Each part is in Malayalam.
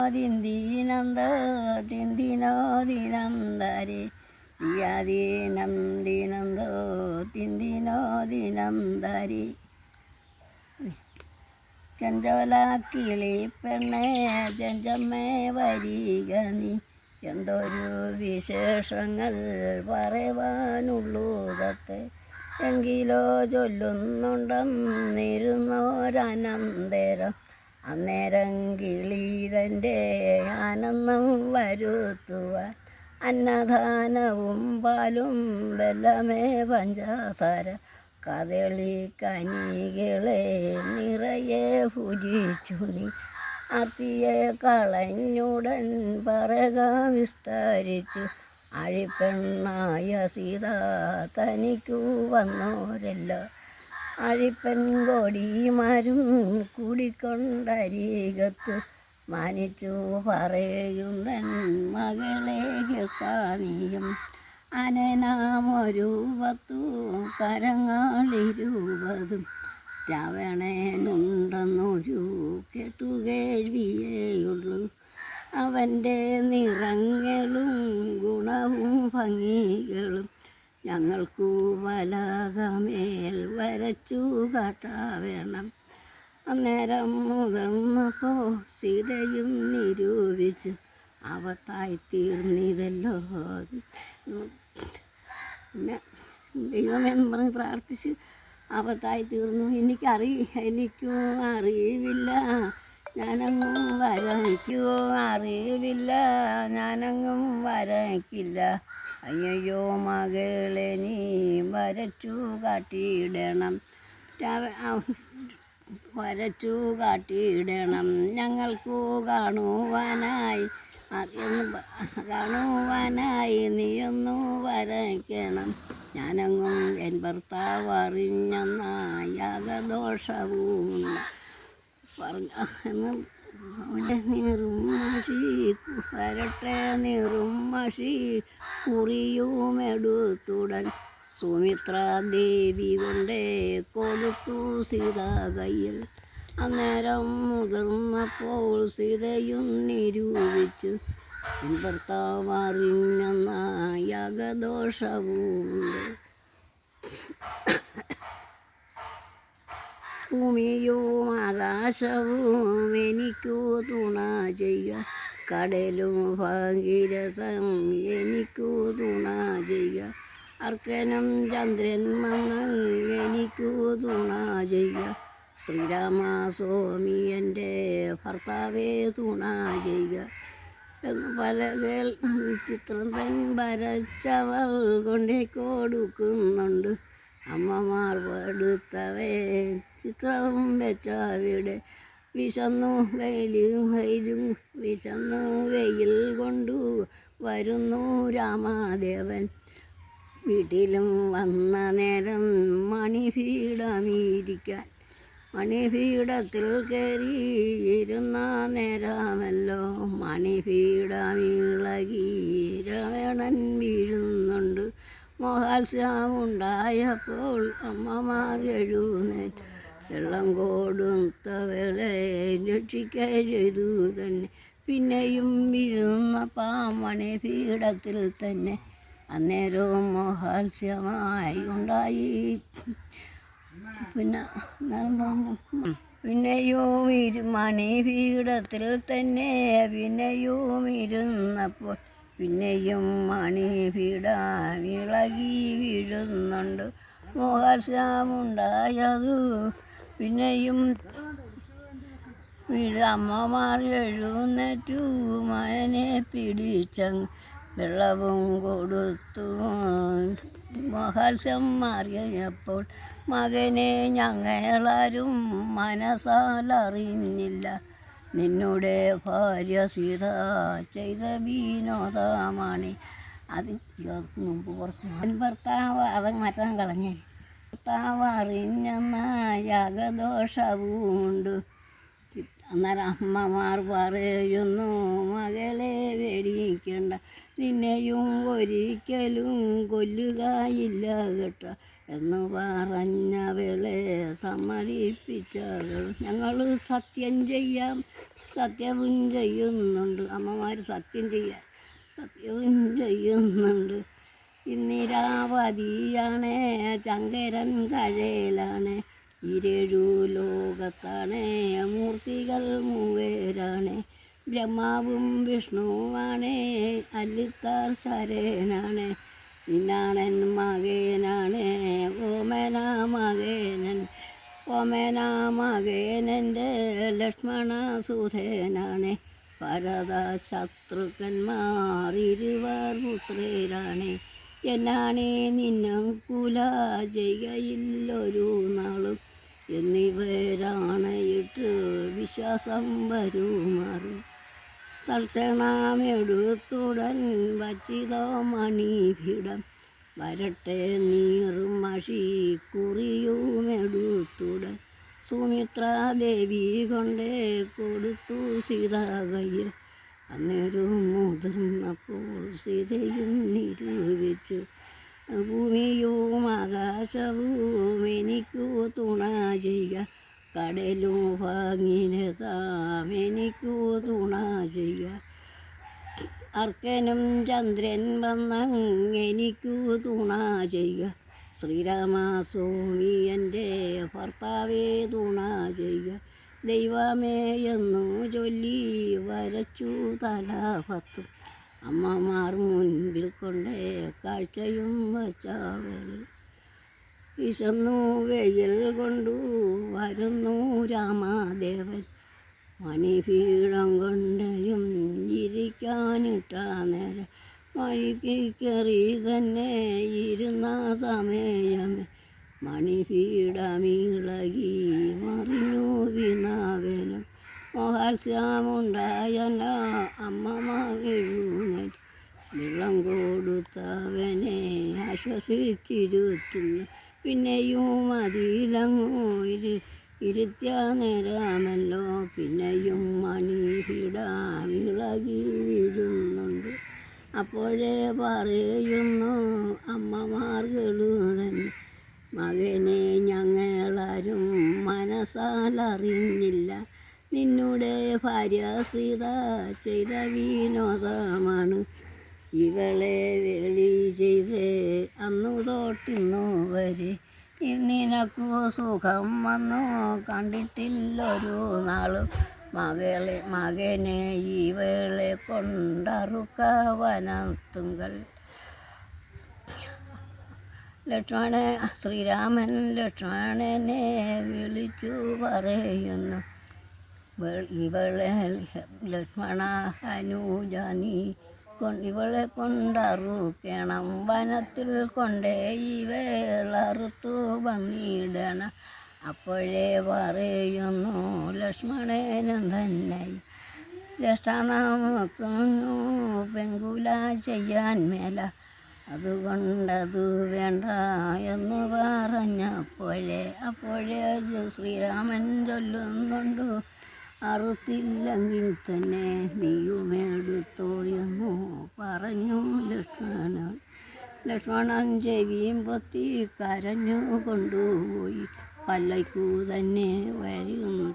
ദിന്ദീനന്ദ ദിന്ദിനോ ദിനം ദരി ദിയാദീനം ദിനന്തോ ദിന്ദിനോ ദിനം ദരി. ചെഞ്ചോലാക്കിളി പെണ്ണേ ചെഞ്ചമ്മേ വരിക നീ, എന്തൊരു വിശേഷങ്ങൾ പറയുവാനുള്ളൂതത്തെ. എങ്കിലോ ചൊല്ലുന്നുണ്ടെന്നിരുന്നോരനന്തരം, അന്നേരം കിളീതൻ്റെ ആനന്ദം വരുത്തുവാൻ അന്നദാനവും പാലും വെല്ലമേ പഞ്ചസാര കദളി കനികളെ നിറയെ ഭുജിച്ചു നീ. അത്തിയെ കളഞ്ഞുടൻ പറക വിസ്തരിച്ചു, അഴിപ്പെണ്ണായ സീത തനിക്കു വന്നോരല്ലോ. അഴിപ്പൻ കൊടിമാരും കൂടിക്കൊണ്ടരികത്തു മാനിച്ചു പറയുന്നൻ മകളെ കേൾക്കാനിയും. അനനാമൊരു 10 കരങ്ങളിരുപതും രാവണനുണ്ടെന്നൊരു കേട്ടുകേഴ്വിയേയുള്ളൂ. അവൻ്റെ നിറങ്ങളും ഗുണവും ഭംഗികളും ഞങ്ങൾക്കു പലകമേൽ വരച്ചു കാട്ടാവേണം. അന്നേരം മുതിർന്നപ്പോൾ സീതയും നിരൂപിച്ചു, അവത്തായിത്തീർന്നിതല്ലോ. പിന്നെ ദൈവമെന്ന് പറഞ്ഞ് പ്രാർത്ഥിച്ച് അവത്തായിത്തീർന്നു. എനിക്കും അറിവില്ല ഞാനങ്ങും വരയ്ക്കില്ല. അയ്യോ മകളെ നീ വരച്ചു കാട്ടിയിടണം ഞങ്ങൾക്കു കാണുവാനായി നീയൊന്നു വരയ്ക്കണം. ഞാനെങ്ങും എൻ ഭർത്താവ് അറിഞ്ഞെന്ന യാഗദോഷവുമുണ്ട് പറഞ്ഞു. നീറും മഷി കുറിയുമെടുത്തുടൻ സുമിത്രാദേവി കൊണ്ടേ കൊടുത്തു സീത കയ്യിൽ. അന്നേരം മുതിർന്നപ്പോൾ സീതയും നിരൂപിച്ചു, ഭർത്താവ് അറിഞ്ഞെന്ന യാഗദോഷവുമുണ്ട്. ഭൂമിയും ആകാശവും എനിക്കു തുണ ചെയ്യുക, കടലും ഭാഗീരസം എനിക്കു തുണ ചെയ്യുക, അർക്കനും ചന്ദ്രന്മങ്ങൾ എനിക്കു തുണ ചെയ്യുക, ശ്രീരാമസ്വാമി എൻ്റെ ഭർത്താവെ തുണ ചെയ്യുക എന്ന് പല ചിത്രം തൻ വരച്ചവൾ കൊണ്ടേ കൊടുക്കുന്നുണ്ട്. അമ്മമാർ പടുത്തവേ ചിത്രം വെച്ചവിടെ വിശന്നു വെയിൽ കൊണ്ടു വരുന്നു രാമദേവൻ. വീട്ടിലും വന്ന നേരം മണിപീഠത്തിൽ കയറിയിരുന്ന നേരമല്ലോ. മണിപീഠമിളകി രാവണൻ വീഴുന്നുണ്ട്. മോഹാത്സ്യമുണ്ടായപ്പോൾ അമ്മമാർ എഴുന്നേറ്റ് വെള്ളം കൊടുത്തവളെ രക്ഷിക്കുക ചെയ്തു തന്നെ. പിന്നെയും ഇരുന്നപ്പം മണിപീഠത്തിൽ തന്നെ അന്നേരവും മോഹാത്സ്യമായി ഉണ്ടായി. പിന്നെയും മണിപീഠത്തിൽ തന്നെ പിന്നെയും ഇരുന്നപ്പോൾ പിന്നെയും മണിപീഠം ഇളകി വീഴുന്നുണ്ട്. മോഹാത്സ്യമുണ്ടായതു പിന്നെയും അമ്മമാർ എഴുന്നേറ്റു മകനെ പിടിച്ചങ്ങ് വെള്ളവും കൊടുത്തു. മോഹാത്സ്യം മാറിയപ്പോൾ മകനെ ഞങ്ങളാരും മനസ്സാലറിഞ്ഞില്ല. നിന്നുടെ ഭാര്യ സീത ചെയ്ത വിനോദമാണ് അത്. മുമ്പ് കുറച്ച് ഭർത്താവ് അത് മാറ്റാൻ കളഞ്ഞേ. ഭർത്താവ് അറിഞ്ഞെന്ന യാഗദോഷവുമുണ്ട്. അന്നേരം അമ്മമാർ പറയുന്നു, മകളെ പേടിക്കണ്ട, നിന്നെയും ഒരിക്കലും കൊല്ലുകയില്ല കേട്ടോ എന്ന് പറഞ്ഞവളെ സമ്മതിപ്പിച്ചവൾ. ഞങ്ങൾ സത്യം ചെയ്യാം സത്യവും ചെയ്യുന്നുണ്ട്. അമ്മമാർ സത്യവും ചെയ്യുന്നുണ്ട്. ഇന്ദിരാവതിയാണ്, ശങ്കരൻ കഴലാണ്, ഇരേഴു ലോകത്താണ് മൂർത്തികൾ മൂവേരാണ്. ബ്രഹ്മാവും വിഷ്ണുവാണ്, അല്ലിത്താർ ശരനാണ്, നിന്നാണൻ മകനാണ് ഓമന മകനൻ്റെ ലക്ഷ്മണസുധനാണ്. ഭരത ശത്രുഘ്നന്മാർ ഇരുവർ പുത്രരാണ്. എന്നാണേ നിന്നും കുല ചെയ്യയില്ലൊരു നാളും, എന്നിവരാണയിട്ട് വിശ്വാസം വരുമാറ്. തൽക്ഷണമെടുത്തുടൻ വച്ചിതോ മണിപീഠം, വരട്ടെ നീറും മഷി കുറിയുമെടുത്തുടൻ. സുമിത്രാദേവി കൊണ്ടേ കൊടുത്തു സീത കയ്യിൽ, അന്നേരം മുതിർന്നപ്പോൾ സീതയും നിരൂപിച്ചു. ഭൂമിയും ആകാശവും എനിക്കു തുണ ചെയ്യുക, കടലും ഭാഗിനെതാം എനിക്കു തുണ ചെയ്യുക. അർക്കനും ചന്ദ്രൻ വന്നെനിക്കു തുണ ചെയ്യുക, ശ്രീരാമസ്വാമി എൻ്റെ ഭർത്താവേ തുണ ചെയ്യുക. ദൈവമേ എന്നു ചൊല്ലി വരച്ചു തലപത്തും, അമ്മമാർ മുൻപിൽ കൊണ്ടേ കാഴ്ചയും വച്ചവള്. വിശന്നു വെയിൽ കൊണ്ടു വരുന്നു രാമദേവൻ, മണിപീഠം കൊണ്ടയും ഇരിക്കാനിട്ട നേരം. മഴിക്കേറി തന്നെ ഇരുന്ന സമയമേ, മണിപീഠമിളകി മറിഞ്ഞു വീണാവനും. മോഹാത്സ്യമുണ്ടായല്ല അമ്മമാർ എഴുന്നേറ്റ്, വെള്ളം കൊടുത്തവനെ ആശ്വസിച്ചിരുത്തുന്നു. പിന്നെയും അതിലങ്ങു ഇരുത്തിയ നേരമല്ലോ, പിന്നെയും മണിപീഠമിളകി വീഴുന്നുണ്ട്. അപ്പോഴേ പറയുന്നു അമ്മമാർകളു തന്നെ, മകനെ ഞങ്ങളാരും മനസ്സാലറിഞ്ഞില്ല, നിന്നുടെ ഭാര്യ സീത ചെയ്ത വിനോദമാണ്. ഇവളെ വേളി ചെയ്തേ അന്നു തൊട്ടിന്നു വരെ, നിനക്കു സുഖം വന്നു കണ്ടിട്ടില്ലൊരു നാളും. മകനെ ഇവളെ കൊണ്ടറുക്ക വനത്തുങ്കൽ. ശ്രീരാമൻ ലക്ഷ്മണനെ വിളിച്ചു പറയുന്നു, ഇവളെ ലക്ഷ്മണ ഹനുജാനി ഇവളെ കൊണ്ടറുക്കണം, വനത്തിൽ കൊണ്ടേ ഇവളറുത്തു വന്നിടണം. അപ്പോഴേ പറയുന്നു ലക്ഷ്മണനും തന്നെ, ജ്യേഷ്ഠ നമുക്കുന്നു പെങ്കുല ചെയ്യാൻ മേല, അതുകൊണ്ടതു വേണ്ട എന്ന് പറഞ്ഞപ്പോഴേ ശ്രീരാമൻ ചൊല്ലുന്നുണ്ട്, അറുത്തില്ലെങ്കിൽ തന്നെ നീയുമെടുത്തോ എന്നു പറഞ്ഞു ലക്ഷ്മണൻ ചെവിയും പൊത്തി കരഞ്ഞു കൊണ്ടുപോയി. പല്ലയ്ക്കു തന്നെ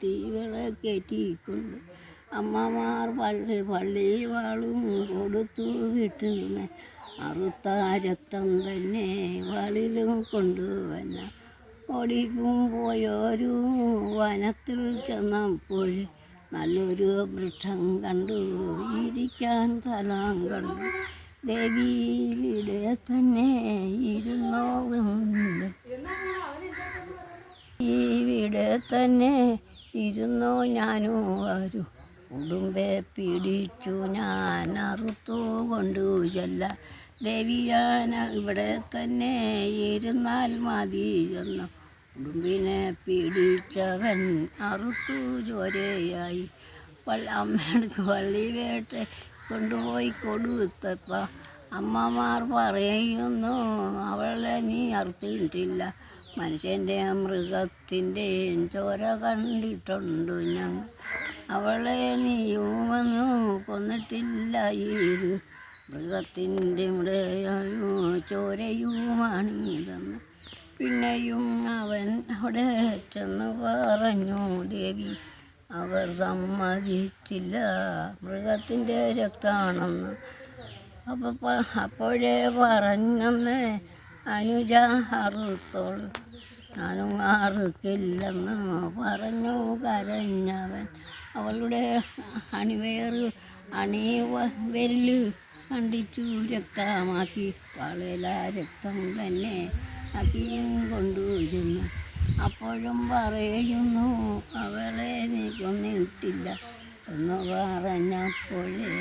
തീകളെ കയറ്റിക്കൊണ്ട് അമ്മമാർ പള്ളി വാളും കൊടുത്തു വിട്ടുന്ന, അറുത്ത രക്തം തന്നെ വാളിലും കൊണ്ടുവന്ന. ഓടിക്കും പോയൊരു വനത്തിൽ ചെന്നപ്പോൾ നല്ലൊരു വൃക്ഷം കണ്ടു, ഇരിക്കാൻ സ്ഥലം കണ്ടു. ദേവിയുടെ തന്നെ ഇവിടെ തന്നെ ഇരുന്നോ ഞാനും വരും, ഉടുമ്പെ പിടിച്ചു ഞാൻ അറുത്തു കൊണ്ടു ചെല്ല. ദേവിയാന ഇവിടെ തന്നെ ഇരുന്നാൽ മതി എന്നു ഉടുമ്പിനെ പിടിച്ചവൻ അറുത്തു ചോരയായി. അമ്മയ്ക്ക് പള്ളി വേട്ട കൊണ്ടുപോയി കൊടുത്തപ്പോൾ അമ്മമാർ പറയുന്നു, അവളെ നീ അറുത്തിട്ടില്ല, മനുഷ്യൻ്റെ മൃഗത്തിൻ്റെയും ചോര കണ്ടിട്ടുണ്ട് ഞങ്ങൾ, അവളെ നീയുമെന്നു കൊന്നിട്ടില്ല, ഈ മൃഗത്തിൻ്റെ ചോരയുമാണിതെന്ന്. പിന്നെയും അവൻ അവിടെ ചെന്ന് പറഞ്ഞു, ദേവി അവർ സമ്മതിച്ചില്ല, മൃഗത്തിൻ്റെ രക്തമാണെന്ന്. അപ്പോഴേ പറഞ്ഞെന്ന് അനുജ അറുത്തോള്, ഞാനും അറുക്കില്ലെന്ന് പറഞ്ഞു കരഞ്ഞവൻ. അവളുടെ അണിവെല്ല് കണ്ടിച്ചു രക്തമാക്കി, കാളയില രക്തം തന്നെ ആക്കിയും കൊണ്ടുചെന്നു. അപ്പോഴും പറയുന്നു, അവളെ നീ കൊന്നിട്ടില്ല എന്ന് പറഞ്ഞപ്പോഴേ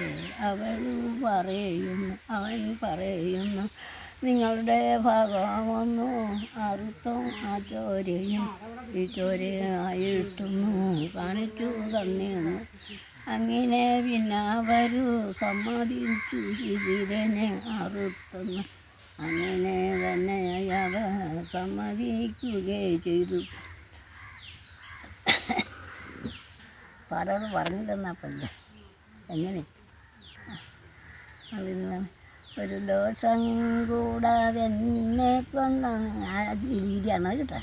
അവൻ പറയുന്നു, നിങ്ങളുടെ ഭഗവാനൊന്നു അറുത്തും ആ ചോരയും ഈ ചോരയായിട്ടൊന്നു കാണിച്ചു തന്നെയെന്ന്. അങ്ങനെ പിന്നെ അവരു സമ്മതിച്ചു ശിശിരനെ അറുത്തെന്ന്. അങ്ങനെ തന്നെ അവർ സമ്മതിക്കുകയും ചെയ്തു. പാടോട് പറഞ്ഞു തന്നപ്പല്ലേ എങ്ങനെ അതിന് ഒരു ദോഷം കൂടാതെ എന്നെ കൊണ്ടാണ് ആ രീതിയാണ് കേട്ടോ.